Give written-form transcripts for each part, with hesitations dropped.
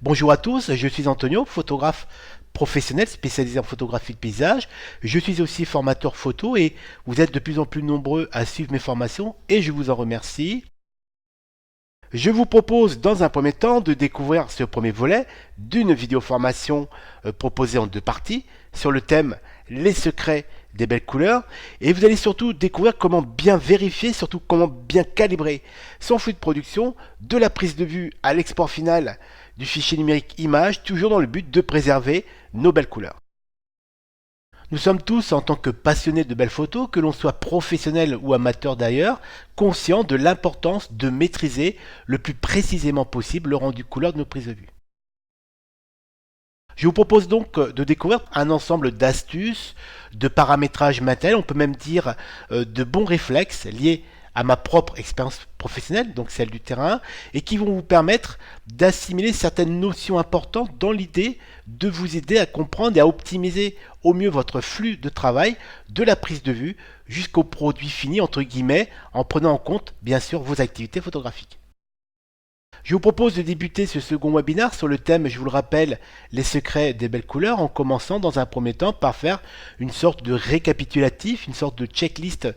Bonjour à tous, je suis Antonio, photographe professionnel spécialisé en photographie de paysage. Je suis aussi formateur photo et vous êtes de plus en plus nombreux à suivre mes formations et je vous en remercie. Je vous propose dans un premier temps de découvrir ce premier volet d'une vidéo formation proposée en deux parties sur le thème les secrets des belles couleurs et vous allez surtout découvrir comment bien vérifier, surtout comment bien calibrer son flux de production de la prise de vue à l'export final du fichier numérique image, toujours dans le but de préserver nos belles couleurs. Nous sommes tous, en tant que passionnés de belles photos, que l'on soit professionnel ou amateur d'ailleurs, conscients de l'importance de maîtriser le plus précisément possible le rendu couleur de nos prises de vue. Je vous propose donc de découvrir un ensemble d'astuces, de paramétrage matériel, on peut même dire de bons réflexes liés à ma propre expérience professionnelle, donc celle du terrain, et qui vont vous permettre d'assimiler certaines notions importantes dans l'idée de vous aider à comprendre et à optimiser au mieux votre flux de travail de la prise de vue jusqu'au produit fini, entre guillemets, en prenant en compte bien sûr vos activités photographiques. Je vous propose de débuter ce second webinaire sur le thème, je vous le rappelle, les secrets des belles couleurs, en commençant dans un premier temps par faire une sorte de récapitulatif, une sorte de checklist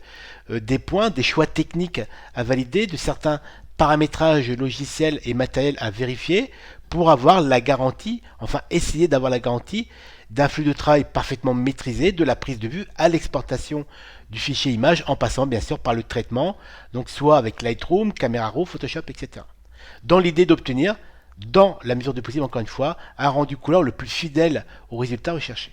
des points, des choix techniques à valider, de certains paramétrages logiciels et matériels à vérifier pour avoir la garantie, enfin essayer d'avoir la garantie d'un flux de travail parfaitement maîtrisé de la prise de vue à l'exportation du fichier image en passant bien sûr par le traitement, donc soit avec Lightroom, Camera Raw, Photoshop, etc. Dans l'idée d'obtenir, dans la mesure du possible encore une fois, un rendu couleur le plus fidèle au résultat recherché.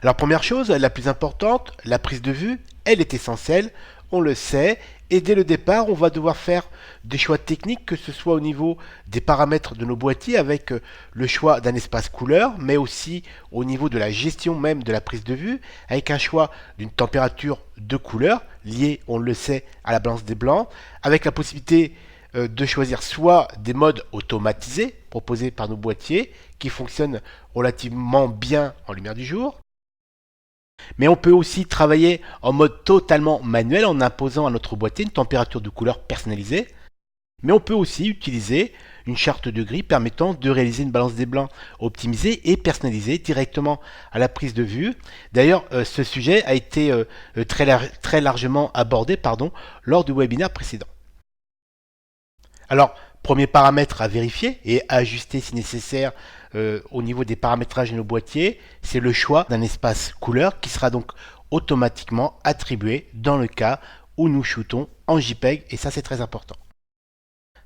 Alors première chose, la plus importante, la prise de vue, elle est essentielle, on le sait, et dès le départ, on va devoir faire des choix techniques, que ce soit au niveau des paramètres de nos boîtiers avec le choix d'un espace couleur, mais aussi au niveau de la gestion même de la prise de vue, avec un choix d'une température de couleur, liée, on le sait, à la balance des blancs, avec la possibilité de choisir soit des modes automatisés proposés par nos boîtiers, qui fonctionnent relativement bien en lumière du jour, mais on peut aussi travailler en mode totalement manuel en imposant à notre boîtier une température de couleur personnalisée. Mais on peut aussi utiliser une charte de gris permettant de réaliser une balance des blancs optimisée et personnalisée directement à la prise de vue. D'ailleurs, ce sujet a été très largement abordé lors du webinaire précédent. Alors, premier paramètre à vérifier et à ajuster si nécessaire au niveau des paramétrages de nos boîtiers, c'est le choix d'un espace couleur qui sera donc automatiquement attribué dans le cas où nous shootons en JPEG et ça c'est très important.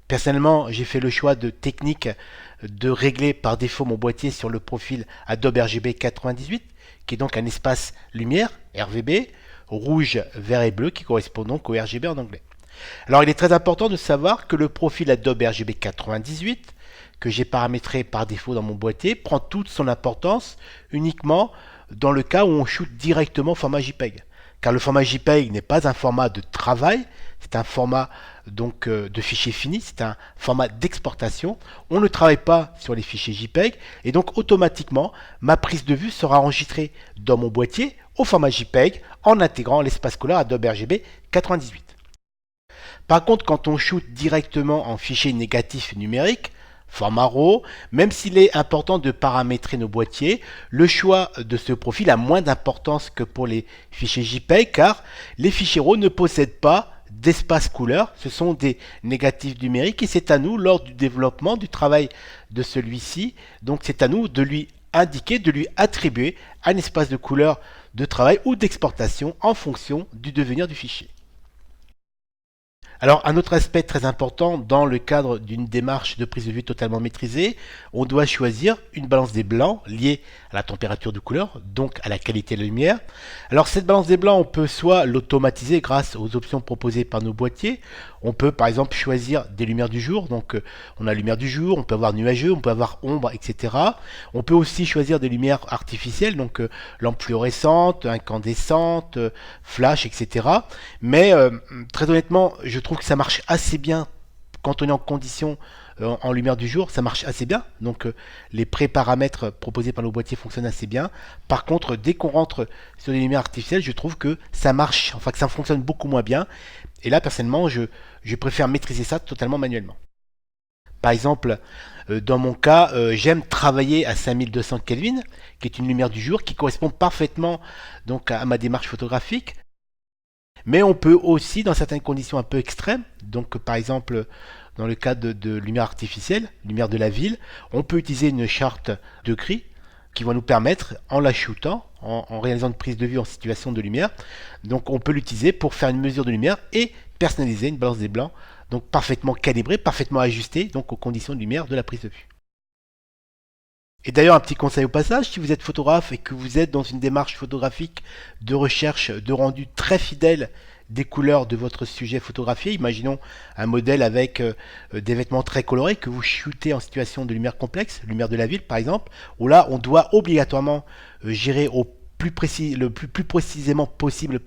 Personnellement, j'ai fait le choix de technique de régler par défaut mon boîtier sur le profil Adobe RGB 98 qui est donc un espace lumière RVB rouge, vert et bleu qui correspond donc au RGB en anglais. Alors il est très important de savoir que le profil Adobe RGB 98 que j'ai paramétré par défaut dans mon boîtier prend toute son importance uniquement dans le cas où on shoot directement au format JPEG. Car le format JPEG n'est pas un format de travail, c'est un format donc de fichier fini, c'est un format d'exportation. On ne travaille pas sur les fichiers JPEG et donc automatiquement ma prise de vue sera enregistrée dans mon boîtier au format JPEG en intégrant l'espace couleur Adobe RGB 98. Par contre, quand on shoot directement en fichier négatif numérique, format RAW, même s'il est important de paramétrer nos boîtiers, le choix de ce profil a moins d'importance que pour les fichiers JPEG car les fichiers RAW ne possèdent pas d'espace couleur, ce sont des négatifs numériques et c'est à nous lors du développement du travail de celui-ci, donc c'est à nous de lui indiquer, de lui attribuer un espace de couleur de travail ou d'exportation en fonction du devenir du fichier. Alors, un autre aspect très important dans le cadre d'une démarche de prise de vue totalement maîtrisée, on doit choisir une balance des blancs liée à la température de couleur, donc à la qualité de la lumière. Alors, cette balance des blancs, on peut soit l'automatiser grâce aux options proposées par nos boîtiers. On peut par exemple choisir des lumières du jour, donc on a lumière du jour, on peut avoir nuageux, on peut avoir ombre, etc. On peut aussi choisir des lumières artificielles, donc lampe fluorescente, incandescente, flash, etc. Mais très honnêtement, je trouve que ça marche assez bien quand on est en condition en lumière du jour, ça marche assez bien. Donc les pré-paramètres proposés par nos boîtiers fonctionnent assez bien. Par contre, dès qu'on rentre sur des lumières artificielles, je trouve que ça marche, enfin que ça fonctionne beaucoup moins bien. Et là, personnellement, je préfère maîtriser ça totalement manuellement. Par exemple, dans mon cas, j'aime travailler à 5200 Kelvin, qui est une lumière du jour, qui correspond parfaitement donc à ma démarche photographique. Mais on peut aussi, dans certaines conditions un peu extrêmes, donc par exemple dans le cas de lumière artificielle, lumière de la ville, on peut utiliser une charte de gris qui va nous permettre, en la shootant, en réalisant une prise de vue en situation de lumière, donc on peut l'utiliser pour faire une mesure de lumière et personnaliser une balance des blancs, donc parfaitement calibrée, parfaitement ajustée donc aux conditions de lumière de la prise de vue. Et d'ailleurs, un petit conseil au passage, si vous êtes photographe et que vous êtes dans une démarche photographique de recherche de rendu très fidèle des couleurs de votre sujet photographié, imaginons un modèle avec des vêtements très colorés que vous shootez en situation de lumière complexe, lumière de la ville par exemple, où là on doit obligatoirement gérer au plus précisément possible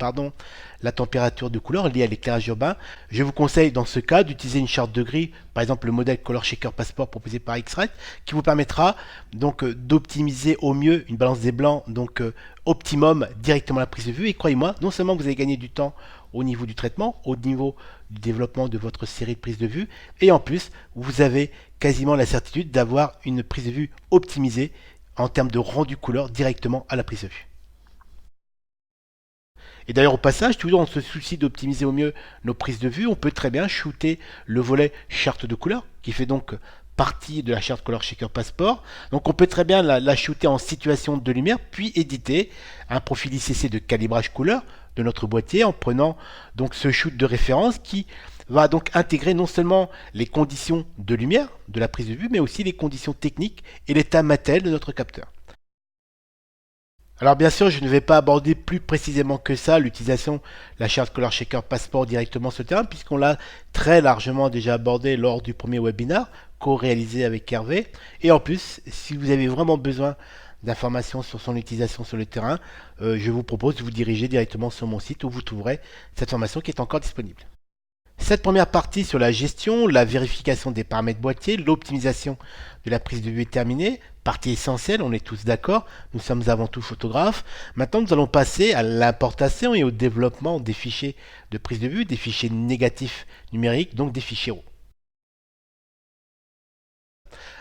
la température de couleur liée à l'éclairage urbain. Je vous conseille dans ce cas d'utiliser une charte de gris, par exemple le modèle Color Shaker Passport proposé par X-Rite, qui vous permettra donc d'optimiser au mieux une balance des blancs, donc optimum directement à la prise de vue. Et croyez-moi, non seulement vous allez gagner du temps au niveau du traitement, au niveau du développement de votre série de prises de vue, et en plus, vous avez quasiment la certitude d'avoir une prise de vue optimisée en termes de rendu couleur directement à la prise de vue. Et d'ailleurs, au passage, toujours dans ce souci d'optimiser au mieux nos prises de vue, on peut très bien shooter le volet charte de couleur, qui fait donc partie de la charte Color Shaker Passport. Donc on peut très bien la shooter en situation de lumière, puis éditer un profil ICC de calibrage couleur de notre boîtier en prenant donc ce shoot de référence qui va donc intégrer non seulement les conditions de lumière de la prise de vue, mais aussi les conditions techniques et l'état matériel de notre capteur. Alors bien sûr, je ne vais pas aborder plus précisément que ça l'utilisation de la charte Color Shaker Passport directement sur le terrain, puisqu'on l'a très largement déjà abordé lors du premier webinaire, co-réalisé avec Hervé. Et en plus, si vous avez vraiment besoin d'informations sur son utilisation sur le terrain, je vous propose de vous diriger directement sur mon site où vous trouverez cette formation qui est encore disponible. Cette première partie sur la gestion, la vérification des paramètres boîtier, l'optimisation de la prise de vue est terminée. Partie essentielle, on est tous d'accord, nous sommes avant tout photographes. Maintenant, nous allons passer à l'importation et au développement des fichiers de prise de vue, des fichiers négatifs numériques, donc des fichiers RAW.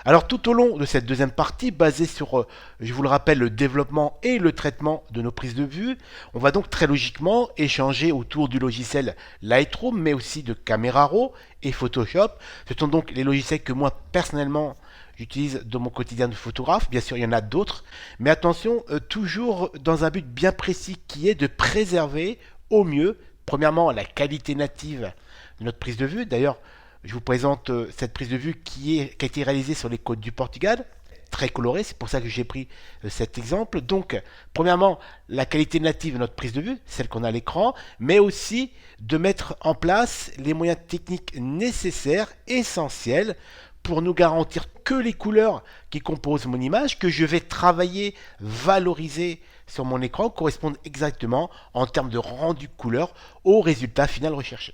Alors tout au long de cette deuxième partie, basée sur, je vous le rappelle, le développement et le traitement de nos prises de vue, on va donc très logiquement échanger autour du logiciel Lightroom, mais aussi de Camera Raw et Photoshop. Ce sont donc les logiciels que moi, personnellement, j'utilise dans mon quotidien de photographe. Bien sûr, il y en a d'autres, mais attention, toujours dans un but bien précis qui est de préserver au mieux, premièrement, la qualité native de notre prise de vue. D'ailleurs, je vous présente cette prise de vue qui a été réalisée sur les côtes du Portugal, très colorée, c'est pour ça que j'ai pris cet exemple. Donc, premièrement, la qualité native de notre prise de vue, celle qu'on a à l'écran, mais aussi de mettre en place les moyens techniques nécessaires, essentiels, pour nous garantir que les couleurs qui composent mon image, que je vais travailler, valoriser sur mon écran, correspondent exactement en termes de rendu couleur au résultat final recherché.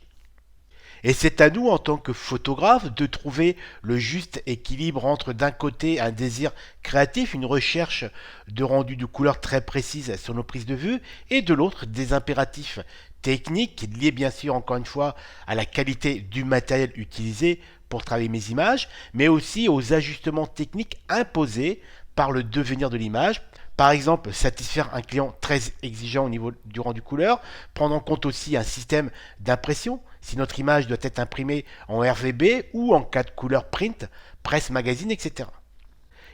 Et c'est à nous, en tant que photographe, de trouver le juste équilibre entre d'un côté un désir créatif, une recherche de rendu de couleurs très précises sur nos prises de vue, et de l'autre des impératifs techniques liés bien sûr encore une fois à la qualité du matériel utilisé pour travailler mes images, mais aussi aux ajustements techniques imposés par le devenir de l'image. Par exemple, satisfaire un client très exigeant au niveau du rendu couleur, prendre en compte aussi un système d'impression, si notre image doit être imprimée en RVB ou en 4 couleurs print, presse magazine, etc.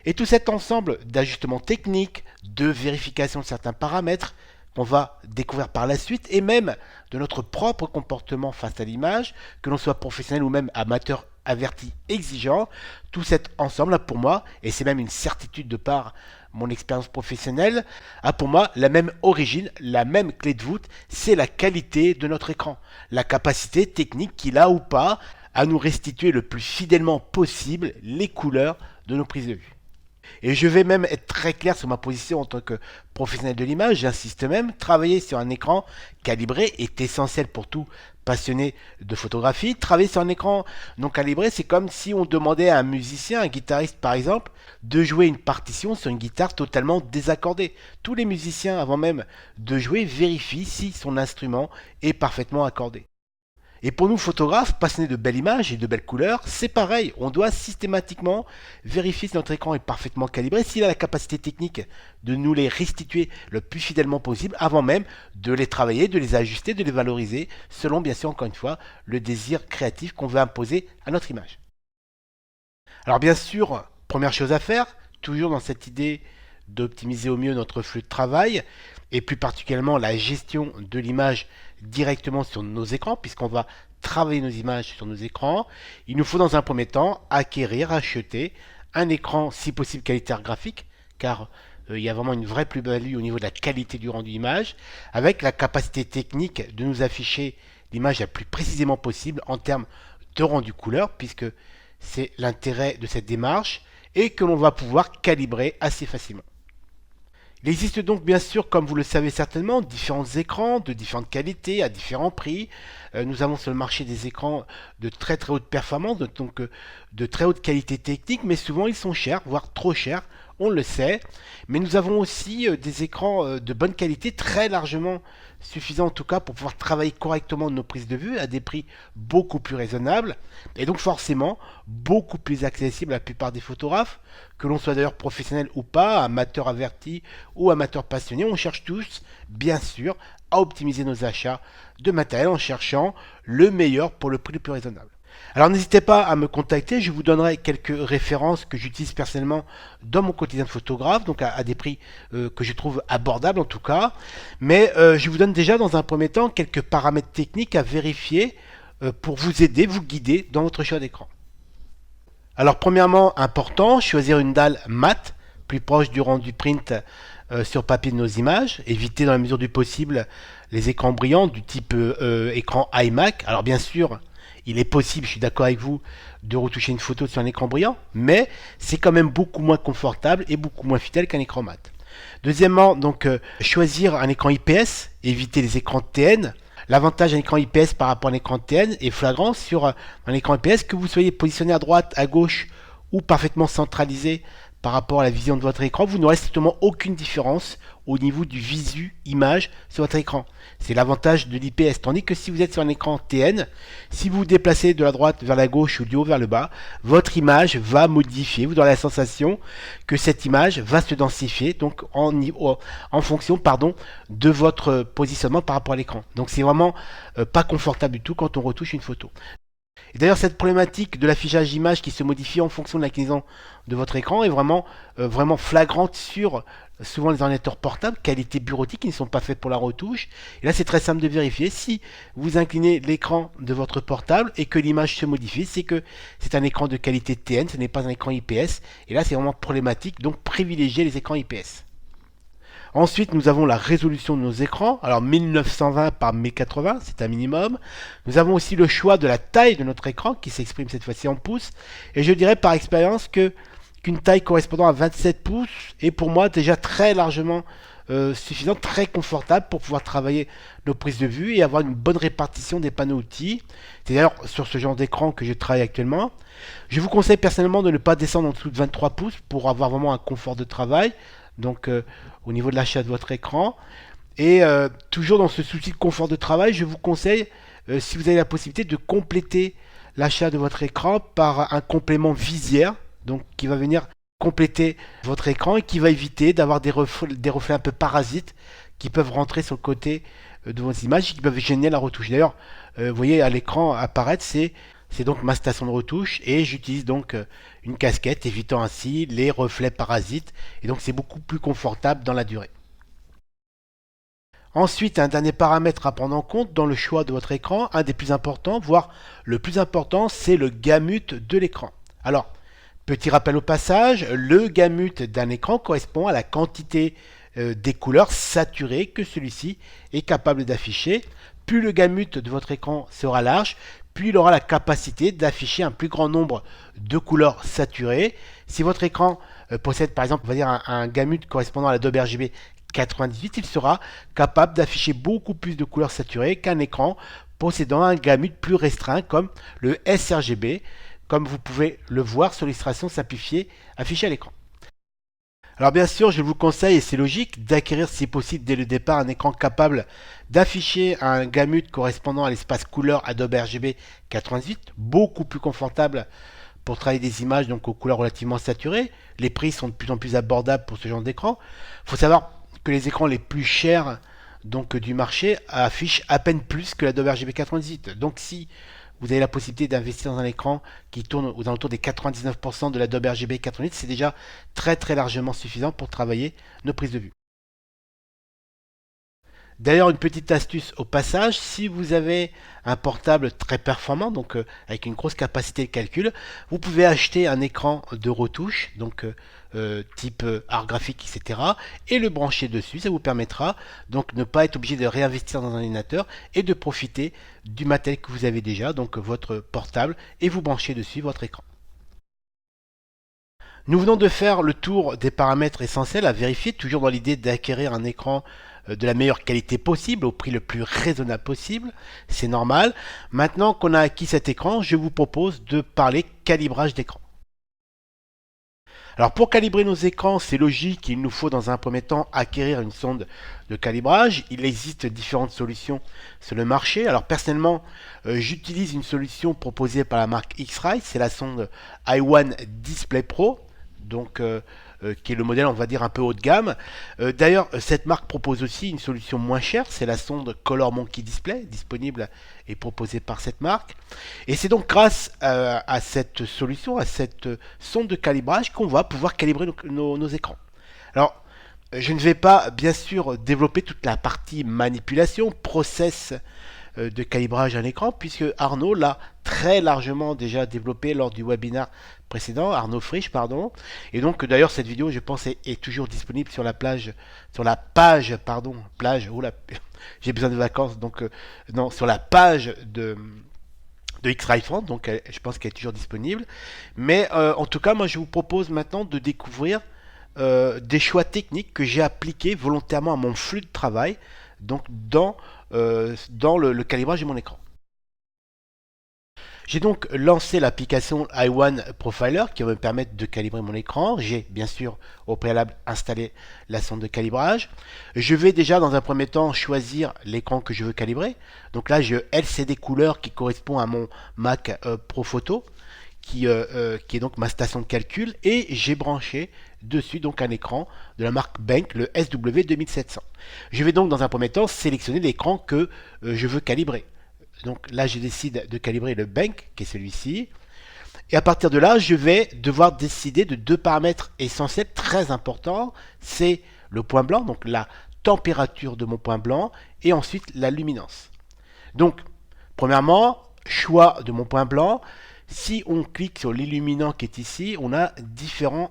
Et tout cet ensemble d'ajustements techniques, de vérification de certains paramètres qu'on va découvrir par la suite, et même de notre propre comportement face à l'image, que l'on soit professionnel ou même amateur averti exigeant, tout cet ensemble a pour moi, et c'est même une certitude de par mon expérience professionnelle, a pour moi la même origine, la même clé de voûte, c'est la qualité de notre écran, la capacité technique qu'il a ou pas à nous restituer le plus fidèlement possible les couleurs de nos prises de vue. Et je vais même être très clair sur ma position en tant que professionnel de l'image, j'insiste même, travailler sur un écran calibré est essentiel pour tout passionné de photographie. Travailler sur un écran non calibré, c'est comme si on demandait à un musicien, un guitariste par exemple, de jouer une partition sur une guitare totalement désaccordée. Tous les musiciens, avant même de jouer, vérifient si son instrument est parfaitement accordé. Et pour nous photographes, passionnés de belles images et de belles couleurs, c'est pareil. On doit systématiquement vérifier si notre écran est parfaitement calibré, s'il a la capacité technique de nous les restituer le plus fidèlement possible avant même de les travailler, de les ajuster, de les valoriser, selon bien sûr encore une fois le désir créatif qu'on veut imposer à notre image. Alors bien sûr, première chose à faire, toujours dans cette idée d'optimiser au mieux notre flux de travail, et plus particulièrement la gestion de l'image directement sur nos écrans, puisqu'on va travailler nos images sur nos écrans, il nous faut dans un premier temps acquérir, acheter un écran si possible qualité graphique, car il y a vraiment une vraie plus-value au niveau de la qualité du rendu image, avec la capacité technique de nous afficher l'image la plus précisément possible en termes de rendu couleur, puisque c'est l'intérêt de cette démarche, et que l'on va pouvoir calibrer assez facilement. Il existe donc bien sûr, comme vous le savez certainement, différents écrans de différentes qualités à différents prix. Nous avons sur le marché des écrans de très haute performance, donc de très haute qualité technique, mais souvent ils sont chers, voire trop chers, on le sait. Mais nous avons aussi des écrans de bonne qualité, très largement suffisants en tout cas pour pouvoir travailler correctement nos prises de vue à des prix beaucoup plus raisonnables, et donc forcément beaucoup plus accessibles à la plupart des photographes, que l'on soit d'ailleurs professionnel ou pas, amateur averti ou amateur passionné. On cherche tous, bien sûr, à optimiser nos achats de matériel en cherchant le meilleur pour le prix le plus raisonnable. Alors n'hésitez pas à me contacter, je vous donnerai quelques références que j'utilise personnellement dans mon quotidien de photographe, donc à des prix que je trouve abordables en tout cas. Mais je vous donne déjà dans un premier temps quelques paramètres techniques à vérifier pour vous aider, vous guider dans votre choix d'écran. Alors premièrement, important, choisir une dalle mat, plus proche du rendu print sur papier de nos images. Éviter dans la mesure du possible les écrans brillants du type écran iMac. Alors bien sûr, il est possible, je suis d'accord avec vous, de retoucher une photo sur un écran brillant, mais c'est quand même beaucoup moins confortable et beaucoup moins fidèle qu'un écran mat. Deuxièmement, donc choisir un écran IPS, éviter les écrans TN. L'avantage d'un écran IPS par rapport à un écran TN est flagrant sur un écran IPS, que vous soyez positionné à droite, à gauche ou parfaitement centralisé par rapport à la vision de votre écran, vous n'aurez strictement aucune différence au niveau du visu image sur votre écran. C'est l'avantage de l'IPS, tandis que si vous êtes sur un écran TN, si vous vous déplacez de la droite vers la gauche ou du haut vers le bas, votre image va modifier, vous aurez la sensation que cette image va se densifier, donc en fonction de votre positionnement par rapport à l'écran. Donc c'est vraiment pas confortable du tout quand on retouche une photo. Et d'ailleurs, cette problématique de l'affichage d'image qui se modifie en fonction de l'inclinaison de votre écran est vraiment flagrante sur souvent les ordinateurs portables, qualité bureautique, qui ne sont pas faits pour la retouche. Et là, c'est très simple de vérifier. Si vous inclinez l'écran de votre portable et que l'image se modifie, c'est que c'est un écran de qualité TN, ce n'est pas un écran IPS. Et là, c'est vraiment problématique, donc privilégiez les écrans IPS. Ensuite, nous avons la résolution de nos écrans. Alors 1920 par 1080, c'est un minimum. Nous avons aussi le choix de la taille de notre écran qui s'exprime cette fois-ci en pouces. Et je dirais par expérience qu'une taille correspondant à 27 pouces est pour moi déjà très largement suffisante, très confortable pour pouvoir travailler nos prises de vue et avoir une bonne répartition des panneaux outils. C'est d'ailleurs sur ce genre d'écran que je travaille actuellement. Je vous conseille personnellement de ne pas descendre en dessous de 23 pouces pour avoir vraiment un confort de travail. Donc au niveau de l'achat de votre écran, et toujours dans ce souci de confort de travail, je vous conseille, si vous avez la possibilité, de compléter l'achat de votre écran par un complément visière, donc qui va venir compléter votre écran et qui va éviter d'avoir des reflets un peu parasites qui peuvent rentrer sur le côté de vos images et qui peuvent gêner la retouche. D'ailleurs, vous voyez à l'écran apparaître, c'est donc ma station de retouche, et j'utilise donc une casquette, évitant ainsi les reflets parasites, et donc c'est beaucoup plus confortable dans la durée. Ensuite, un dernier paramètre à prendre en compte dans le choix de votre écran, un des plus importants, voire le plus important, c'est le gamut de l'écran. Alors, petit rappel au passage, le gamut d'un écran correspond à la quantité des couleurs saturées que celui-ci est capable d'afficher. Plus le gamut de votre écran sera large, plus il aura la capacité d'afficher un plus grand nombre de couleurs saturées. Si votre écran possède par exemple, on va dire un gamut correspondant à l'Adobe RGB 98, il sera capable d'afficher beaucoup plus de couleurs saturées qu'un écran possédant un gamut plus restreint comme le sRGB, comme vous pouvez le voir sur l'illustration simplifiée affichée à l'écran. Alors bien sûr, je vous conseille, et c'est logique, d'acquérir si possible dès le départ un écran capable d'afficher un gamut correspondant à l'espace couleur Adobe RGB 98, beaucoup plus confortable pour travailler des images donc aux couleurs relativement saturées. Les prix sont de plus en plus abordables pour ce genre d'écran. Il faut savoir que les écrans les plus chers donc du marché affichent à peine plus que l'Adobe RGB 98. Donc si vous avez la possibilité d'investir dans un écran qui tourne aux alentours des 99% de l'Adobe RGB 88, c'est déjà très largement suffisant pour travailler nos prises de vue. D'ailleurs, une petite astuce au passage, si vous avez un portable très performant, donc avec une grosse capacité de calcul, vous pouvez acheter un écran de retouche, donc type art graphique, etc., et le brancher dessus. Ça vous permettra donc de ne pas être obligé de réinvestir dans un ordinateur et de profiter du matériel que vous avez déjà, donc votre portable, et vous branchez dessus votre écran. Nous venons de faire le tour des paramètres essentiels à vérifier, toujours dans l'idée d'acquérir un écran de la meilleure qualité possible, au prix le plus raisonnable possible. C'est normal. Maintenant qu'on a acquis cet écran, je vous propose de parler calibrage d'écran. Alors pour calibrer nos écrans, c'est logique, il nous faut dans un premier temps acquérir une sonde de calibrage. Il existe différentes solutions sur le marché. Alors personnellement, j'utilise une solution proposée par la marque X-Rite, c'est la sonde i1 Display Pro. Donc qui est le modèle on va dire un peu haut de gamme. D'ailleurs cette marque propose aussi une solution moins chère, c'est la sonde Color Monkey Display, disponible et proposée par cette marque. Et c'est donc grâce à cette solution, à cette sonde de calibrage qu'on va pouvoir calibrer nos écrans. Alors je ne vais pas bien sûr développer toute la partie manipulation, process de calibrage d'un écran, puisque Arnaud l'a très largement déjà développé lors du webinaire précédent, Arnaud Frisch, pardon. Et donc d'ailleurs cette vidéo, je pense, est toujours disponible sur la page, oula, j'ai besoin de vacances, donc non, sur la page de X-Ray France, donc je pense qu'elle est toujours disponible. Mais en tout cas, moi je vous propose maintenant de découvrir des choix techniques que j'ai appliqués volontairement à mon flux de travail, donc dans le calibrage de mon écran. J'ai donc lancé l'application i1 Profiler qui va me permettre de calibrer mon écran. J'ai bien sûr au préalable installé la sonde de calibrage. Je vais déjà dans un premier temps choisir l'écran que je veux calibrer. Donc là j'ai LCD couleur qui correspond à mon Mac Pro Photo qui est donc ma station de calcul, et j'ai branché dessus donc un écran de la marque Bank, le SW2700. Je vais donc dans un premier temps sélectionner l'écran que je veux calibrer. Donc là je décide de calibrer le Bank qui est celui-ci, et à partir de là je vais devoir décider de deux paramètres essentiels très importants. C'est le point blanc, donc la température de mon point blanc, et ensuite la luminance. Donc premièrement, choix de mon point blanc. Si on clique sur l'illuminant qui est ici, on a différentes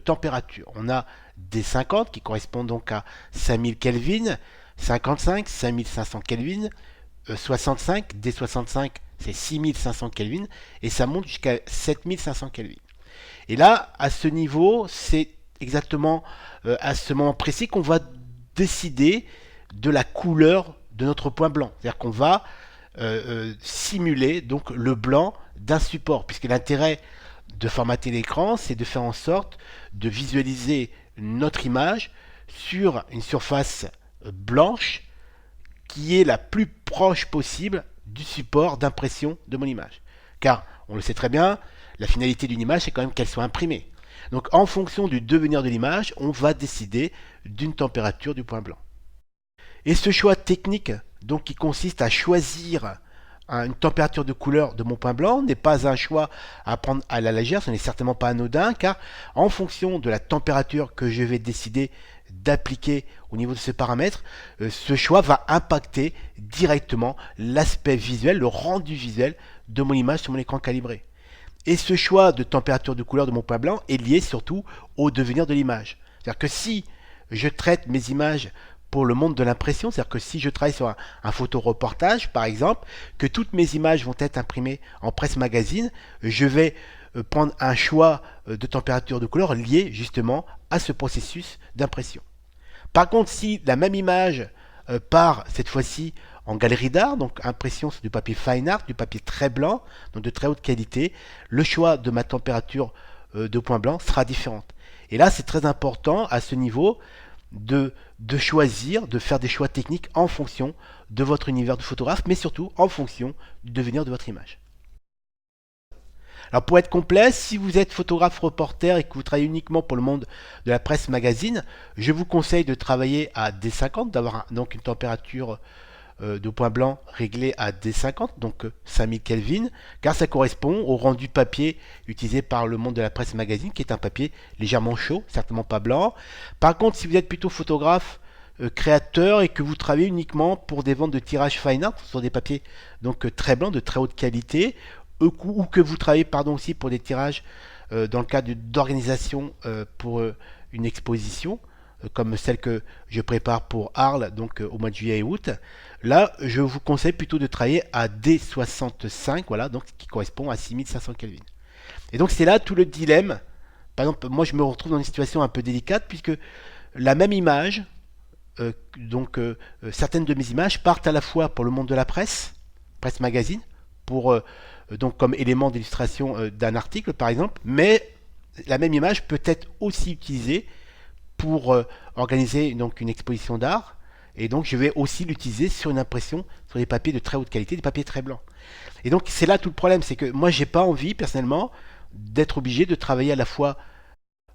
températures. On a D50 qui correspond donc à 5000 Kelvin, 55, 5500 Kelvin, 65, D65 c'est 6500 Kelvin, et ça monte jusqu'à 7500 Kelvin. Et là, à ce niveau, c'est exactement à ce moment précis qu'on va décider de la couleur de notre point blanc. C'est-à-dire qu'on va simuler donc le blanc d'un support, puisque l'intérêt de formater l'écran, c'est de faire en sorte de visualiser notre image sur une surface blanche qui est la plus proche possible du support d'impression de mon image. Car, on le sait très bien, la finalité d'une image, c'est quand même qu'elle soit imprimée. Donc, en fonction du devenir de l'image, on va décider d'une température du point blanc. Et ce choix technique, donc qui consiste à choisir une température de couleur de mon point blanc, n'est pas un choix à prendre à la légère, ce n'est certainement pas anodin, car en fonction de la température que je vais décider d'appliquer au niveau de ce paramètre, ce choix va impacter directement l'aspect visuel, le rendu visuel de mon image sur mon écran calibré. Et ce choix de température de couleur de mon point blanc est lié surtout au devenir de l'image. C'est-à-dire que si je traite mes images pour le monde de l'impression, c'est-à-dire que si je travaille sur un photoreportage par exemple, que toutes mes images vont être imprimées en presse magazine, je vais prendre un choix de température de couleur lié justement à ce processus d'impression. Par contre, si la même image part cette fois-ci en galerie d'art, donc impression sur du papier fine art, du papier très blanc, donc de très haute qualité, le choix de ma température de point blanc sera différente. Et là, c'est très important à ce niveau de choisir, de faire des choix techniques en fonction de votre univers de photographe, mais surtout en fonction du devenir de votre image. Alors pour être complet, si vous êtes photographe reporter et que vous travaillez uniquement pour le monde de la presse magazine, je vous conseille de travailler à D50, d'avoir donc une température de point blanc réglée à D50, donc 5000 Kelvin, car ça correspond au rendu papier utilisé par le monde de la presse magazine, qui est un papier légèrement chaud, certainement pas blanc. Par contre, si vous êtes plutôt photographe créateur et que vous travaillez uniquement pour des ventes de tirage fine art sur des papiers donc très blancs, de très haute qualité, ou que vous travaillez aussi pour des tirages dans le cadre d'organisation pour une exposition, comme celle que je prépare pour Arles, donc au mois de juillet et août. Là, je vous conseille plutôt de travailler à D65, voilà, donc qui correspond à 6500 Kelvin. Et donc c'est là tout le dilemme. Par exemple, moi je me retrouve dans une situation un peu délicate puisque la même image, certaines de mes images partent à la fois pour le monde de la presse, presse magazine, pour donc comme élément d'illustration d'un article par exemple, mais la même image peut être aussi utilisée pour organiser donc une exposition d'art, et donc je vais aussi l'utiliser sur une impression sur des papiers de très haute qualité, des papiers très blancs. Et donc c'est là tout le problème, c'est que moi j'ai pas envie personnellement d'être obligé de travailler à la fois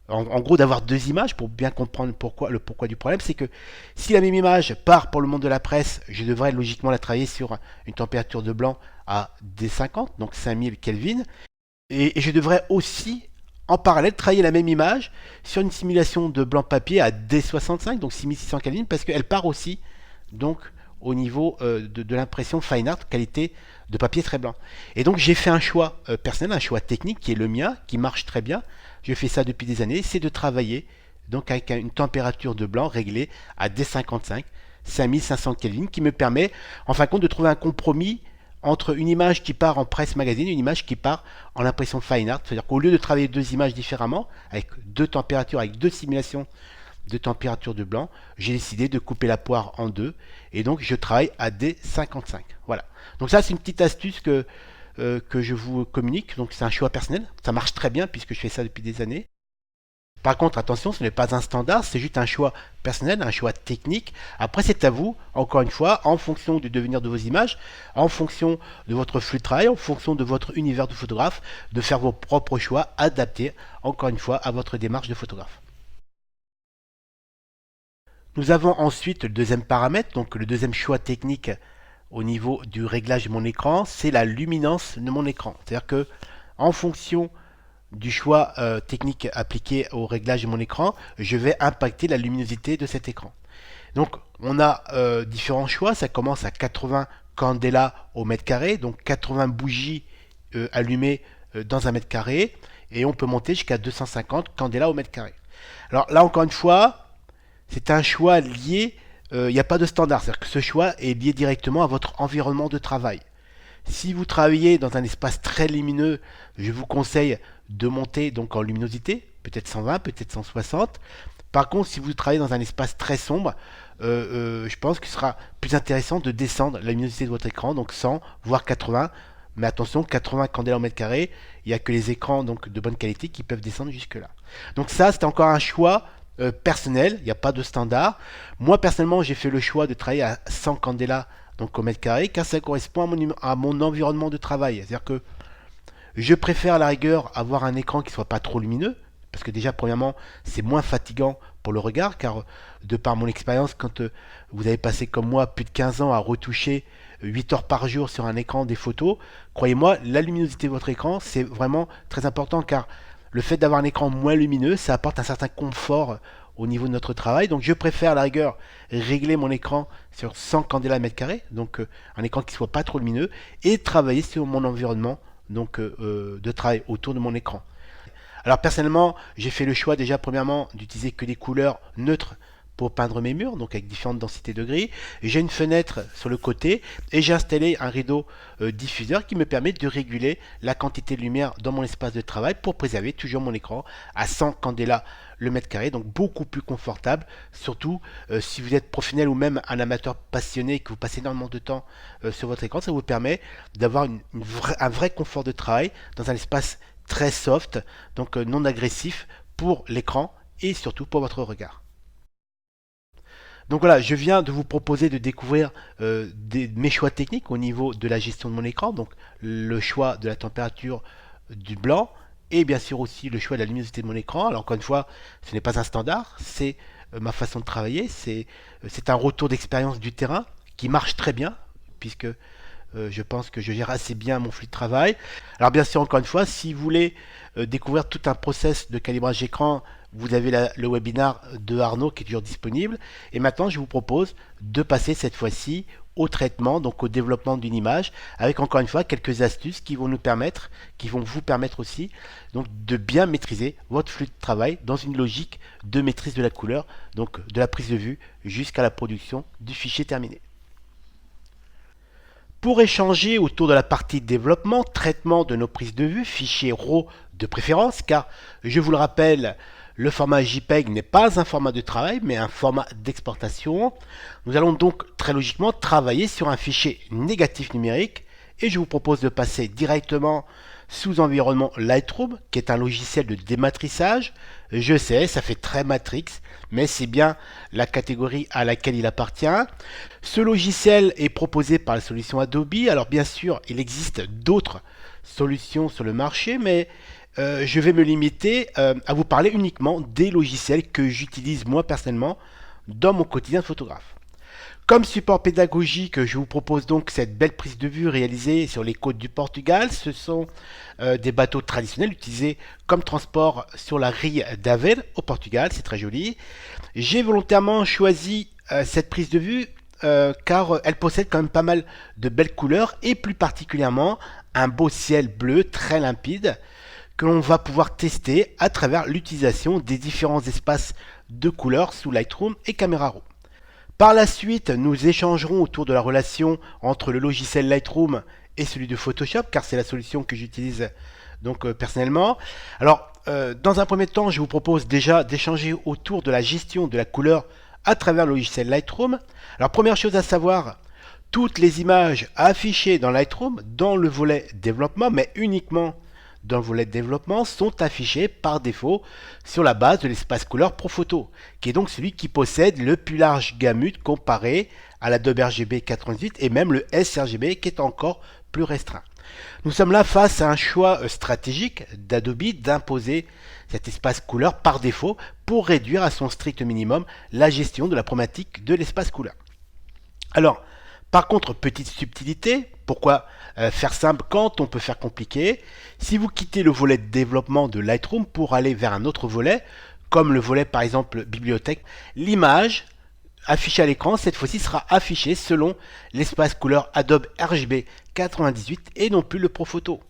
en gros d'avoir deux images pour bien comprendre le pourquoi du problème. C'est que si la même image part pour le monde de la presse, je devrais logiquement la travailler sur une température de blanc à D50, donc 5000 Kelvin, et je devrais aussi en parallèle travailler la même image sur une simulation de blanc papier à D65, donc 6600 Kelvin, parce qu'elle part aussi donc au niveau de l'impression fine art, qualité de papier très blanc. Et donc j'ai fait un choix personnel, un choix technique qui est le mien, qui marche très bien. Je fais ça depuis des années, c'est de travailler donc avec une température de blanc réglée à D55, 5500 Kelvin, qui me permet en fin de compte de trouver un compromis entre une image qui part en presse magazine et une image qui part en impression fine art. C'est-à-dire qu'au lieu de travailler deux images différemment, avec deux températures, avec deux simulations de température de blanc, j'ai décidé de couper la poire en deux, et donc je travaille à D55. Voilà. Donc ça c'est une petite astuce que je vous communique, donc c'est un choix personnel, ça marche très bien puisque je fais ça depuis des années. Par contre, attention, ce n'est pas un standard, c'est juste un choix personnel, un choix technique. Après, c'est à vous, encore une fois, en fonction du devenir de vos images, en fonction de votre flux de travail, en fonction de votre univers de photographe, de faire vos propres choix adaptés, encore une fois, à votre démarche de photographe. Nous avons ensuite le deuxième paramètre, donc le deuxième choix technique au niveau du réglage de mon écran, c'est la luminance de mon écran. C'est-à-dire que en fonction du choix technique appliqué au réglage de mon écran, je vais impacter la luminosité de cet écran. Donc on a différents choix, ça commence à 80 candela au mètre carré, donc 80 bougies allumées dans un mètre carré, et on peut monter jusqu'à 250 candela au mètre carré. Alors là encore une fois, c'est un choix lié, il n'y a pas de standard, c'est-à-dire que ce choix est lié directement à votre environnement de travail. Si vous travaillez dans un espace très lumineux, je vous conseille de monter donc en luminosité, peut-être 120, peut-être 160. Par contre, si vous travaillez dans un espace très sombre, je pense qu'il sera plus intéressant de descendre la luminosité de votre écran, donc 100, voire 80. Mais attention, 80 candela au mètre carré, il n'y a que les écrans donc, de bonne qualité qui peuvent descendre jusque-là. Donc ça, c'est encore un choix personnel, il n'y a pas de standard. Moi, personnellement, j'ai fait le choix de travailler à 100 candela donc au mètre carré, car ça correspond à mon environnement de travail. C'est-à-dire que je préfère à la rigueur avoir un écran qui ne soit pas trop lumineux, parce que déjà, premièrement, c'est moins fatigant pour le regard, car de par mon expérience, quand vous avez passé comme moi plus de 15 ans à retoucher 8 heures par jour sur un écran des photos, croyez-moi, la luminosité de votre écran, c'est vraiment très important, car le fait d'avoir un écran moins lumineux, ça apporte un certain confort au niveau de notre travail. Donc je préfère à la rigueur régler mon écran sur 100 candela mètre carré, donc un écran qui ne soit pas trop lumineux, et travailler sur mon environnement donc, de travail autour de mon écran. Alors personnellement, j'ai fait le choix déjà premièrement d'utiliser que des couleurs neutres pour peindre mes murs, donc avec différentes densités de gris. J'ai une fenêtre sur le côté et j'ai installé un rideau diffuseur qui me permet de réguler la quantité de lumière dans mon espace de travail pour préserver toujours mon écran à 100 candela le mètre carré, donc beaucoup plus confortable, surtout si vous êtes professionnel ou même un amateur passionné et que vous passez énormément de temps sur votre écran, ça vous permet d'avoir un vrai confort de travail dans un espace très soft, donc non agressif pour l'écran et surtout pour votre regard. Donc voilà, je viens de vous proposer de découvrir mes choix techniques au niveau de la gestion de mon écran, donc le choix de la température du blanc et bien sûr aussi le choix de la luminosité de mon écran. Alors encore une fois, ce n'est pas un standard, c'est ma façon de travailler, c'est un retour d'expérience du terrain qui marche très bien puisque je pense que je gère assez bien mon flux de travail. Alors bien sûr, encore une fois, si vous voulez découvrir tout un process de calibrage écran, vous avez le webinaire de Arnaud qui est toujours disponible. Et maintenant, je vous propose de passer cette fois-ci au traitement, donc au développement d'une image, avec encore une fois quelques astuces qui vont vous permettre aussi donc de bien maîtriser votre flux de travail dans une logique de maîtrise de la couleur, donc de la prise de vue jusqu'à la production du fichier terminé. Pour échanger autour de la partie développement, traitement de nos prises de vue, fichier RAW de préférence, car je vous le rappelle, le format JPEG n'est pas un format de travail, mais un format d'exportation. Nous allons donc très logiquement travailler sur un fichier négatif numérique et je vous propose de passer directement sous environnement Lightroom, qui est un logiciel de dématrissage. Je sais, ça fait très Matrix, mais c'est bien la catégorie à laquelle il appartient. Ce logiciel est proposé par la solution Adobe. Alors bien sûr, il existe d'autres solutions sur le marché, mais je vais me limiter à vous parler uniquement des logiciels que j'utilise moi personnellement dans mon quotidien de photographe. Comme support pédagogique, je vous propose donc cette belle prise de vue réalisée sur les côtes du Portugal. Ce sont des bateaux traditionnels utilisés comme transport sur la Ria d'Avel au Portugal. C'est très joli. J'ai volontairement choisi cette prise de vue car elle possède quand même pas mal de belles couleurs et plus particulièrement un beau ciel bleu très limpide que l'on va pouvoir tester à travers l'utilisation des différents espaces de couleurs sous Lightroom et Camera Raw. Par la suite, nous échangerons autour de la relation entre le logiciel Lightroom et celui de Photoshop, car c'est la solution que j'utilise donc personnellement. Alors, dans un premier temps, je vous propose déjà d'échanger autour de la gestion de la couleur à travers le logiciel Lightroom. Alors, première chose à savoir, toutes les images affichées dans Lightroom, dans le volet développement, mais uniquement dans le volet développement, sont affichées par défaut sur la base de l'espace couleur ProPhoto, qui est donc celui qui possède le plus large gamut comparé à l'Adobe RGB 98 et même le sRGB qui est encore plus restreint. Nous sommes là face à un choix stratégique d'Adobe d'imposer cet espace couleur par défaut pour réduire à son strict minimum la gestion de la problématique de l'espace couleur. Alors, par contre, petite subtilité, pourquoi faire simple quand on peut faire compliqué? Si vous quittez le volet de développement de Lightroom pour aller vers un autre volet, comme le volet par exemple bibliothèque, l'image affichée à l'écran cette fois-ci sera affichée selon l'espace couleur Adobe RGB 98 et non plus le ProPhoto.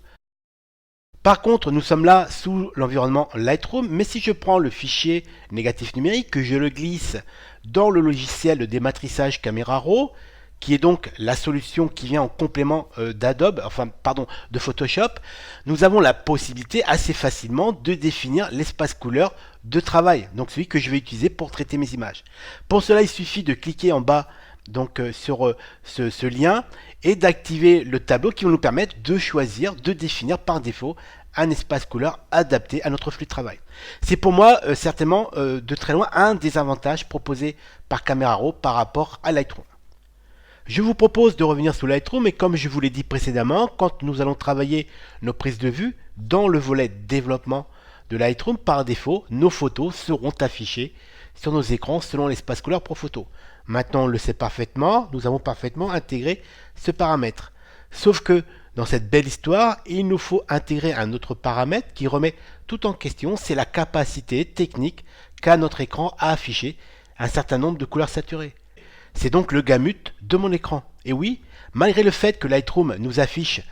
Par contre, nous sommes là sous l'environnement Lightroom, mais si je prends le fichier négatif numérique, que je le glisse dans le logiciel de dématrissage Camera Raw, qui est donc la solution qui vient en complément de Photoshop, nous avons la possibilité assez facilement de définir l'espace couleur de travail, donc celui que je vais utiliser pour traiter mes images. Pour cela, il suffit de cliquer en bas donc sur ce lien et d'activer le tableau qui va nous permettre de choisir, de définir par défaut un espace couleur adapté à notre flux de travail. C'est pour moi certainement de très loin un des avantages proposés par Camera Raw par rapport à Lightroom. Je vous propose de revenir sous Lightroom et comme je vous l'ai dit précédemment, quand nous allons travailler nos prises de vue dans le volet développement de Lightroom, par défaut, nos photos seront affichées sur nos écrans selon l'espace couleur ProPhoto. Maintenant, on le sait parfaitement, nous avons parfaitement intégré ce paramètre. Sauf que dans cette belle histoire, il nous faut intégrer un autre paramètre qui remet tout en question, c'est la capacité technique qu'a notre écran à afficher un certain nombre de couleurs saturées. C'est donc le gamut de mon écran. Et oui, malgré le fait que Lightroom nous affiche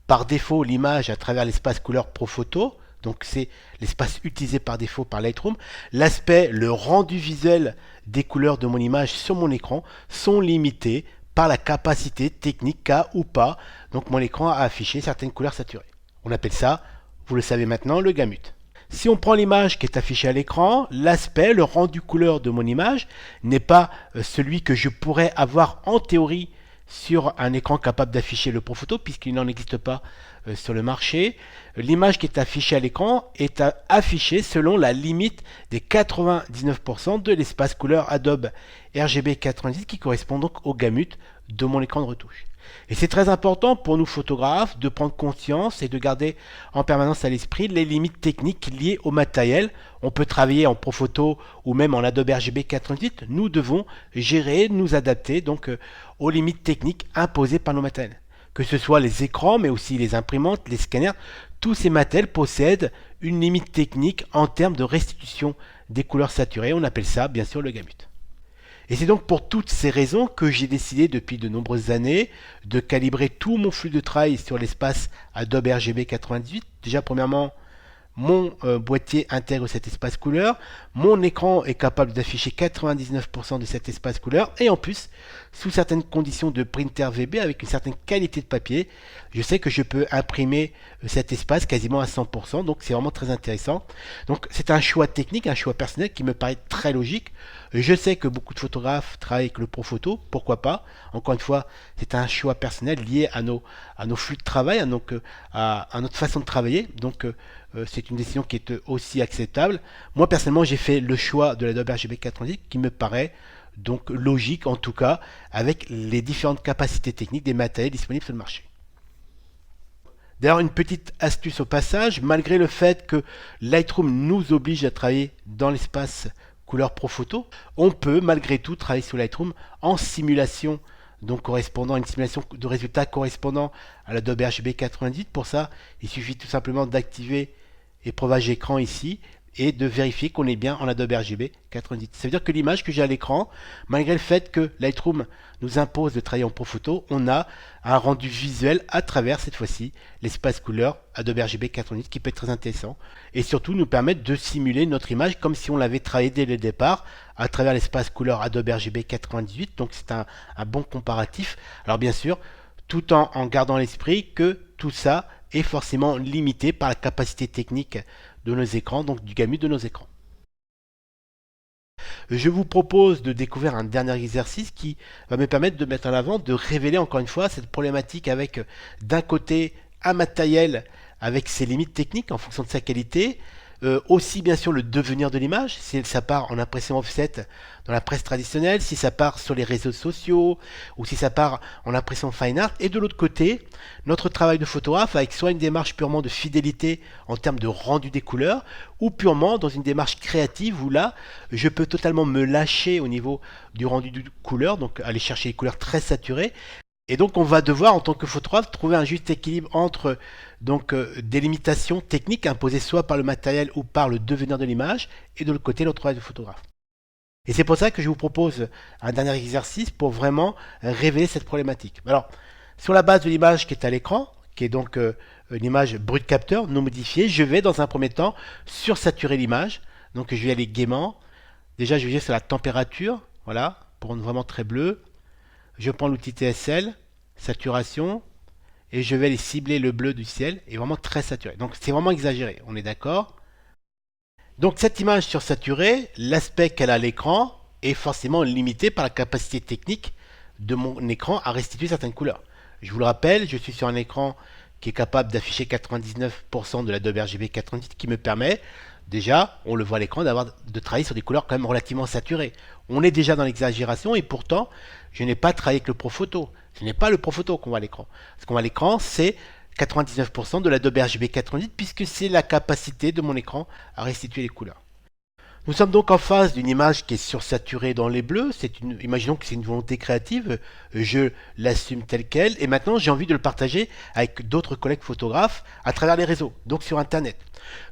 par défaut l'image à travers l'espace couleur ProPhoto, donc c'est l'espace utilisé par défaut par Lightroom, l'aspect, le rendu visuel des couleurs de mon image sur mon écran sont limités par la capacité technique qu'a ou pas donc mon écran à afficher certaines couleurs saturées. On appelle ça, vous le savez maintenant, le gamut. Si on prend l'image qui est affichée à l'écran, l'aspect, le rendu couleur de mon image n'est pas celui que je pourrais avoir en théorie sur un écran capable d'afficher le Profoto, puisqu'il n'en existe pas sur le marché. L'image qui est affichée à l'écran est affichée selon la limite des 99% de l'espace couleur Adobe RGB 90 qui correspond donc au gamut de mon écran de retouche. Et c'est très important pour nous photographes de prendre conscience et de garder en permanence à l'esprit les limites techniques liées au matériel. On peut travailler en Profoto ou même en Adobe RGB 98. Nous devons gérer, nous adapter donc aux limites techniques imposées par nos matériels. Que ce soit les écrans, mais aussi les imprimantes, les scanners, tous ces matériels possèdent une limite technique en termes de restitution des couleurs saturées. On appelle ça bien sûr le gamut. Et c'est donc pour toutes ces raisons que j'ai décidé depuis de nombreuses années de calibrer tout mon flux de travail sur l'espace Adobe RGB 98. Déjà premièrement, mon boîtier intègre cet espace couleur, mon écran est capable d'afficher 99% de cet espace couleur, et en plus, sous certaines conditions de printer VB avec une certaine qualité de papier, je sais que je peux imprimer cet espace quasiment à 100%, donc c'est vraiment très intéressant. Donc c'est un choix technique, un choix personnel qui me paraît très logique. Je sais que beaucoup de photographes travaillent avec le Profoto, pourquoi pas. Encore une fois, c'est un choix personnel lié à nos flux de travail, à notre façon de travailler. Donc c'est une décision qui est aussi acceptable. Moi personnellement, j'ai fait le choix de l'Adobe RGB 90 qui me paraît donc logique, en tout cas avec les différentes capacités techniques des matériels disponibles sur le marché. D'ailleurs, une petite astuce au passage, malgré le fait que Lightroom nous oblige à travailler dans l'espace couleur Profoto, on peut malgré tout travailler sur Lightroom en simulation, donc correspondant à une simulation de résultats correspondant à l'Adobe RGB 98. Pour ça, il suffit tout simplement d'activer épreuvage écran ici et de vérifier qu'on est bien en Adobe RGB 98. Ça veut dire que l'image que j'ai à l'écran, malgré le fait que Lightroom nous impose de travailler en Profoto, on a un rendu visuel à travers cette fois-ci l'espace couleur Adobe RGB 98 qui peut être très intéressant et surtout nous permettre de simuler notre image comme si on l'avait travaillé dès le départ à travers l'espace couleur Adobe RGB 98. Donc c'est un bon comparatif. Alors bien sûr, tout en gardant à l'esprit que tout ça est forcément limité par la capacité technique de nos écrans, donc du gamut de nos écrans. Je vous propose de découvrir un dernier exercice qui va me permettre de mettre en avant, de révéler encore une fois cette problématique avec d'un côté un matériel avec ses limites techniques en fonction de sa qualité, aussi bien sûr le devenir de l'image, si ça part en impression offset dans la presse traditionnelle, si ça part sur les réseaux sociaux, ou si ça part en impression fine art, et de l'autre côté, notre travail de photographe avec soit une démarche purement de fidélité en termes de rendu des couleurs, ou purement dans une démarche créative où là, je peux totalement me lâcher au niveau du rendu de couleurs, donc aller chercher les couleurs très saturées. Et donc on va devoir en tant que photographe trouver un juste équilibre entre des limitations techniques imposées soit par le matériel ou par le devenir de l'image et de l'autre côté le travail de photographe. Et c'est pour ça que je vous propose un dernier exercice pour vraiment révéler cette problématique. Alors sur la base de l'image qui est à l'écran, qui est donc une image brut capteur non modifiée, je vais dans un premier temps sursaturer l'image. Donc je vais aller gaiement. Déjà je vais jouer sur la température, voilà, pour rendre vraiment très bleu. Je prends l'outil TSL, saturation, et je vais aller cibler le bleu du ciel, et vraiment très saturé. Donc c'est vraiment exagéré, on est d'accord? Donc cette image sursaturée, l'aspect qu'elle a à l'écran est forcément limité par la capacité technique de mon écran à restituer certaines couleurs. Je vous le rappelle, je suis sur un écran qui est capable d'afficher 99% de l'Adobe RGB 98 qui me permet, déjà, on le voit à l'écran, de travailler sur des couleurs quand même relativement saturées. On est déjà dans l'exagération et pourtant, je n'ai pas travaillé avec le Profoto. Ce n'est pas le Profoto qu'on voit à l'écran. Ce qu'on voit à l'écran, c'est 99% de l'Adobe RGB 98 puisque c'est la capacité de mon écran à restituer les couleurs. Nous sommes donc en face d'une image qui est sursaturée dans les bleus. Imaginons que c'est une volonté créative, je l'assume telle qu'elle, et maintenant j'ai envie de le partager avec d'autres collègues photographes à travers les réseaux, donc sur Internet.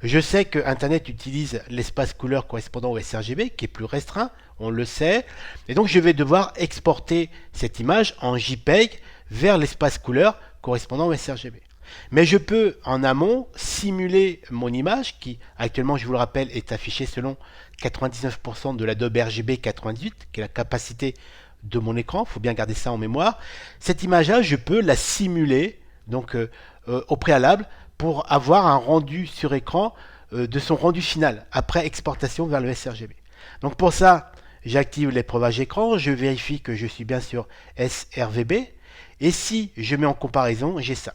Je sais que Internet utilise l'espace couleur correspondant au sRGB, qui est plus restreint, on le sait, et donc je vais devoir exporter cette image en JPEG vers l'espace couleur correspondant au sRGB. Mais je peux en amont simuler mon image qui actuellement je vous le rappelle est affichée selon 99% de l'Adobe RGB 98 qui est la capacité de mon écran, il faut bien garder ça en mémoire. Cette image là je peux la simuler donc au préalable pour avoir un rendu sur écran de son rendu final après exportation vers le sRGB. Donc pour ça j'active l'épreuvage écran, je vérifie que je suis bien sur sRVB. Et si je mets en comparaison, j'ai ça.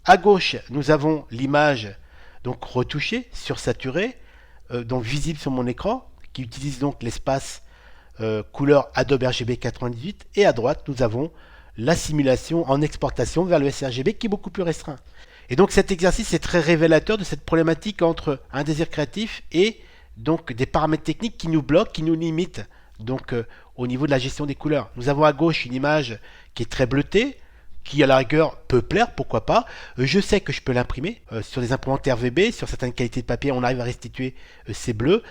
À gauche, nous avons l'image donc retouchée, sursaturée, donc visible sur mon écran, qui utilise donc l'espace couleur Adobe RGB 98. Et à droite, nous avons la simulation en exportation vers le sRGB qui est beaucoup plus restreint. Et donc cet exercice est très révélateur de cette problématique entre un désir créatif et donc des paramètres techniques qui nous bloquent, qui nous limitent donc au niveau de la gestion des couleurs. Nous avons à gauche une image qui est très bleutée, qui à la rigueur peut plaire, pourquoi pas. Je sais que je peux l'imprimer sur des imprimantes RVB, sur certaines qualités de papier, on arrive à restituer ces bleus.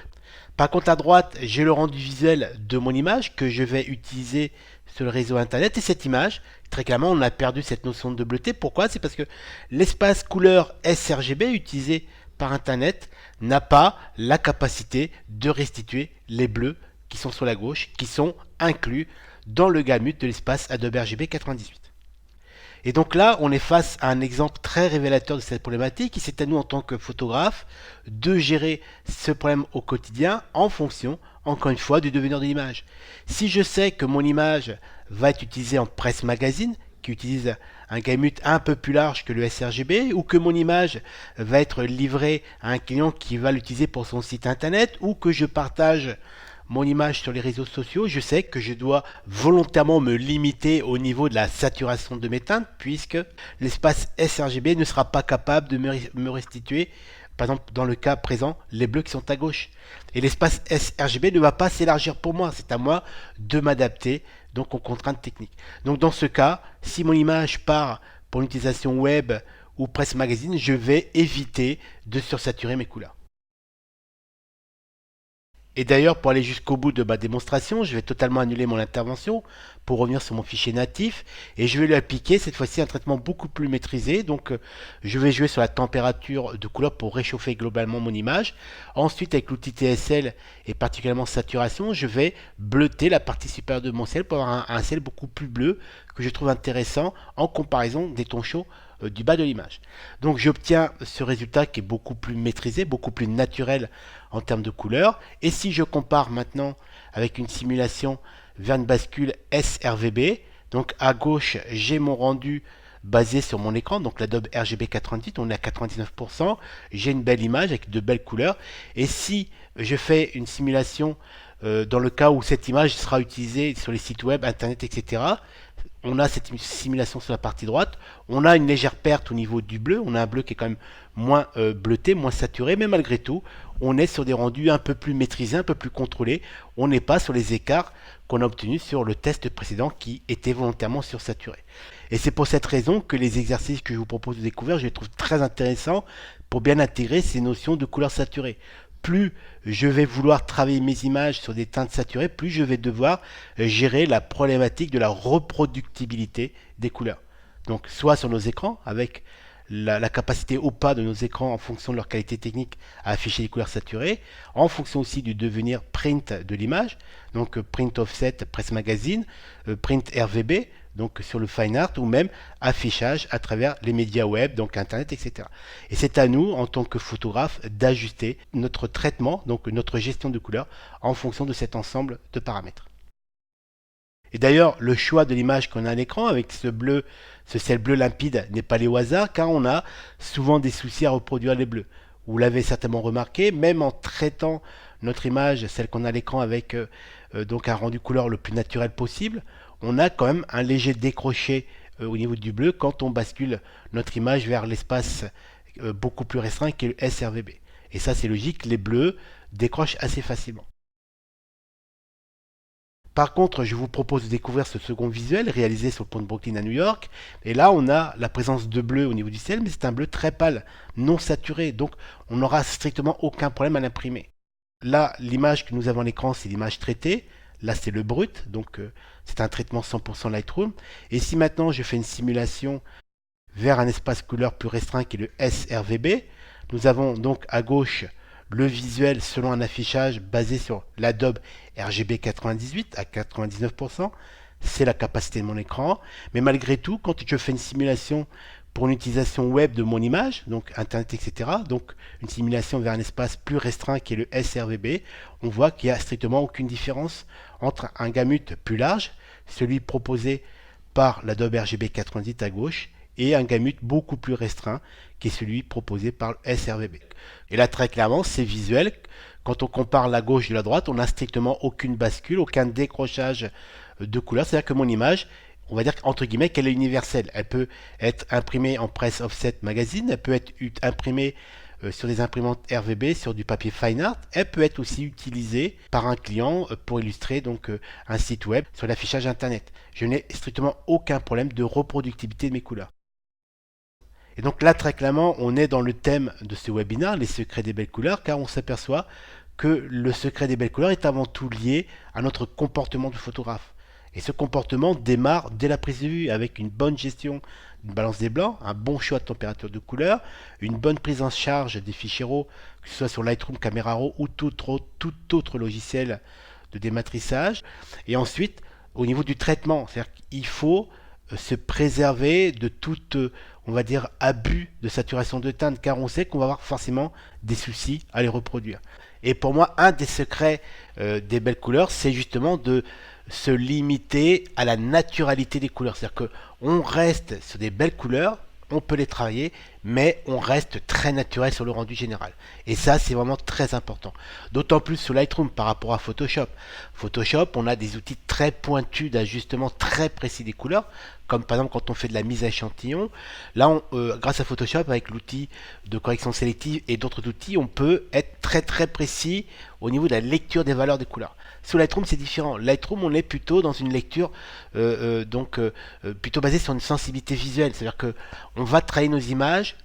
Par contre, à droite, j'ai le rendu visuel de mon image que je vais utiliser sur le réseau internet. Et cette image, très clairement, on a perdu cette notion de bleuté. Pourquoi? C'est parce que l'espace couleur sRGB utilisé par internet n'a pas la capacité de restituer les bleus qui sont sur la gauche, qui sont inclus dans le gamut de l'espace Adobe RGB 98. Et donc là, on est face à un exemple très révélateur de cette problématique et c'est à nous en tant que photographe de gérer ce problème au quotidien en fonction, encore une fois, du devenir de l'image. Si je sais que mon image va être utilisée en presse magazine, qui utilise un gamut un peu plus large que le sRGB, ou que mon image va être livrée à un client qui va l'utiliser pour son site internet, ou que je partage mon image sur les réseaux sociaux, je sais que je dois volontairement me limiter au niveau de la saturation de mes teintes puisque l'espace sRGB ne sera pas capable de me restituer, par exemple dans le cas présent, les bleus qui sont à gauche. Et l'espace sRGB ne va pas s'élargir pour moi, c'est à moi de m'adapter donc aux contraintes techniques. Donc dans ce cas, si mon image part pour une utilisation web ou presse magazine, je vais éviter de sursaturer mes couleurs. Et d'ailleurs, pour aller jusqu'au bout de ma démonstration, je vais totalement annuler mon intervention pour revenir sur mon fichier natif et je vais lui appliquer cette fois-ci un traitement beaucoup plus maîtrisé. Donc, je vais jouer sur la température de couleur pour réchauffer globalement mon image. Ensuite, avec l'outil TSL et particulièrement saturation, je vais bleuter la partie supérieure de mon ciel pour avoir un ciel beaucoup plus bleu que je trouve intéressant en comparaison des tons chauds du bas de l'image. Donc j'obtiens ce résultat qui est beaucoup plus maîtrisé, beaucoup plus naturel en termes de couleur. Et si je compare maintenant avec une simulation vers une bascule sRVB, donc à gauche j'ai mon rendu basé sur mon écran, donc l'Adobe RGB 98, on est à 99%, j'ai une belle image avec de belles couleurs. Et si je fais une simulation dans le cas où cette image sera utilisée sur les sites web, internet, etc., on a cette simulation sur la partie droite, on a une légère perte au niveau du bleu, on a un bleu qui est quand même moins bleuté, moins saturé, mais malgré tout, on est sur des rendus un peu plus maîtrisés, un peu plus contrôlés, on n'est pas sur les écarts qu'on a obtenus sur le test précédent qui était volontairement sursaturé. Et c'est pour cette raison que les exercices que je vous propose de découvrir, je les trouve très intéressants pour bien intégrer ces notions de couleurs saturées. Plus je vais vouloir travailler mes images sur des teintes saturées, plus je vais devoir gérer la problématique de la reproductibilité des couleurs. Donc soit sur nos écrans, avec la capacité ou pas de nos écrans en fonction de leur qualité technique à afficher des couleurs saturées, en fonction aussi du devenir print de l'image, donc print offset, presse magazine, print RVB, donc sur le fine art, ou même affichage à travers les médias web, donc internet, etc. Et c'est à nous, en tant que photographe, d'ajuster notre traitement, donc notre gestion de couleurs, en fonction de cet ensemble de paramètres. Et d'ailleurs, le choix de l'image qu'on a à l'écran avec ce bleu, ce ciel bleu limpide n'est pas lié au hasard, car on a souvent des soucis à reproduire les bleus. Vous l'avez certainement remarqué, même en traitant notre image, celle qu'on a à l'écran avec donc un rendu couleur le plus naturel possible, on a quand même un léger décroché au niveau du bleu quand on bascule notre image vers l'espace beaucoup plus restreint qui est le sRVB. Et ça c'est logique, les bleus décrochent assez facilement. Par contre, je vous propose de découvrir ce second visuel réalisé sur le pont de Brooklyn à New York. Et là, on a la présence de bleu au niveau du ciel, mais c'est un bleu très pâle, non saturé. Donc, on n'aura strictement aucun problème à l'imprimer. Là, l'image que nous avons à l'écran, c'est l'image traitée. Là, c'est le brut, donc c'est un traitement 100% Lightroom. Et si maintenant je fais une simulation vers un espace couleur plus restreint qui est le sRVB, nous avons donc à gauche le visuel selon un affichage basé sur l'Adobe RGB 98 à 99%. C'est la capacité de mon écran. Mais malgré tout, quand je fais une simulation pour une utilisation web de mon image, donc internet, etc., donc une simulation vers un espace plus restreint qui est le sRVB, on voit qu'il n'y a strictement aucune différence entre un gamut plus large, celui proposé par l'Adobe RGB 98 à gauche et un gamut beaucoup plus restreint qui est celui proposé par le sRGB. Et là très clairement c'est visuel. Quand on compare la gauche et la droite, on n'a strictement aucune bascule, aucun décrochage de couleur. C'est-à-dire que mon image, on va dire entre guillemets qu'elle est universelle. Elle peut être imprimée en presse offset magazine, elle peut être imprimée sur des imprimantes RVB, sur du papier fine art. Elle peut être aussi utilisée par un client pour illustrer donc un site web sur l'affichage internet. Je n'ai strictement aucun problème de reproductibilité de mes couleurs. Et donc là, très clairement, on est dans le thème de ce webinaire, les secrets des belles couleurs, car on s'aperçoit que le secret des belles couleurs est avant tout lié à notre comportement de photographe. Et ce comportement démarre dès la prise de vue avec une bonne gestion d'une balance des blancs, un bon choix de température de couleur, une bonne prise en charge des fichiers RAW, que ce soit sur Lightroom, Camera Raw ou tout autre logiciel de dématrissage. Et ensuite, au niveau du traitement, c'est-à-dire qu'il faut se préserver de tout, on va dire, abus de saturation de teinte, car on sait qu'on va avoir forcément des soucis à les reproduire. Et pour moi, un des secrets des belles couleurs, c'est justement de se limiter à la naturalité des couleurs. C'est-à-dire qu'on reste sur des belles couleurs, on peut les travailler, mais on reste très naturel sur le rendu général. Et ça, c'est vraiment très important. D'autant plus sur Lightroom par rapport à Photoshop. Photoshop, on a des outils très pointus d'ajustement très précis des couleurs, comme par exemple quand on fait de la mise à échantillon. Là, grâce à Photoshop, avec l'outil de correction sélective et d'autres outils, on peut être très précis au niveau de la lecture des valeurs des couleurs. Sur Lightroom, c'est différent. Lightroom, on est plutôt dans une lecture plutôt basée sur une sensibilité visuelle. C'est-à-dire que on va travailler nos images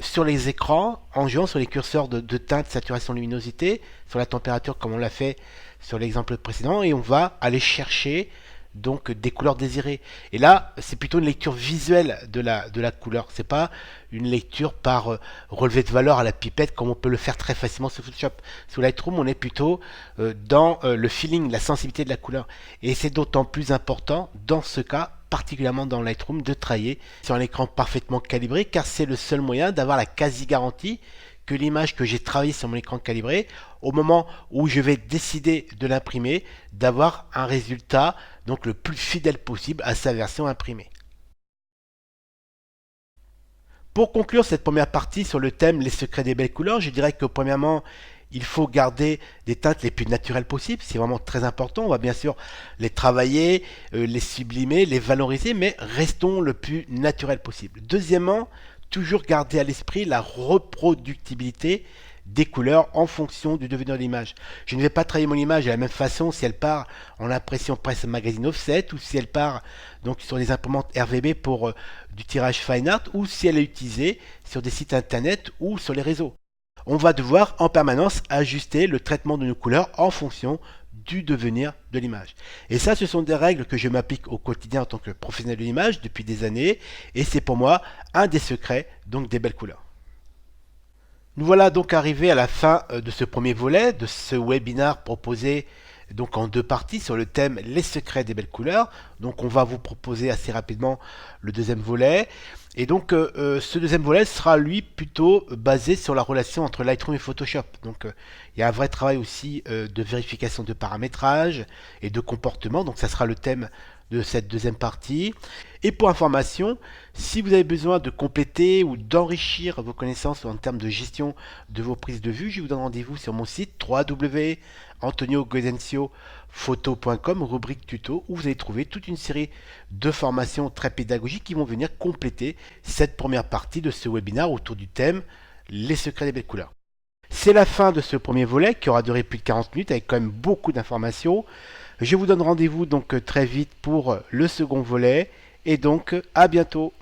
sur les écrans en jouant sur les curseurs de teinte, saturation, luminosité, sur la température comme on l'a fait sur l'exemple précédent, et on va aller chercher donc des couleurs désirées. Et là, c'est plutôt une lecture visuelle de la couleur. C'est pas une lecture par relevé de valeur à la pipette comme on peut le faire très facilement sur Photoshop. Sur Lightroom, on est plutôt dans le feeling, la sensibilité de la couleur. Et c'est d'autant plus important dans ce cas, particulièrement dans Lightroom, de travailler sur un écran parfaitement calibré, car c'est le seul moyen d'avoir la quasi-garantie que l'image que j'ai travaillée sur mon écran calibré, au moment où je vais décider de l'imprimer, d'avoir un résultat donc le plus fidèle possible à sa version imprimée. Pour conclure cette première partie sur le thème les secrets des belles couleurs, je dirais que premièrement, il faut garder des teintes les plus naturelles possibles, c'est vraiment très important. On va bien sûr les travailler, les sublimer, les valoriser, mais restons le plus naturel possible. Deuxièmement, toujours garder à l'esprit la reproductibilité des couleurs en fonction du devenir de l'image. Je ne vais pas travailler mon image de la même façon si elle part en impression presse magazine offset ou si elle part donc sur les imprimantes RVB pour du tirage fine art ou si elle est utilisée sur des sites internet ou sur les réseaux. On va devoir en permanence ajuster le traitement de nos couleurs en fonction du devenir de l'image. Et ça, ce sont des règles que je m'applique au quotidien en tant que professionnel de l'image depuis des années, et c'est pour moi un des secrets donc des belles couleurs. Nous voilà donc arrivés à la fin de ce premier volet, de ce webinaire proposé donc en deux parties sur le thème les secrets des belles couleurs. Donc on va vous proposer assez rapidement le deuxième volet. Et donc ce deuxième volet sera lui plutôt basé sur la relation entre Lightroom et Photoshop. Donc il y a un vrai travail aussi de vérification de paramétrage et de comportement. Donc ça sera le thème de cette deuxième partie. Et pour information, si vous avez besoin de compléter ou d'enrichir vos connaissances en termes de gestion de vos prises de vue, je vous donne rendez-vous sur mon site www.antoniogaudenzio-photo.com, rubrique tuto, où vous allez trouver toute une série de formations très pédagogiques qui vont venir compléter cette première partie de ce webinaire autour du thème les secrets des belles couleurs. C'est la fin de ce premier volet qui aura duré plus de 40 minutes avec quand même beaucoup d'informations. Je vous donne rendez-vous donc très vite pour le second volet et donc à bientôt.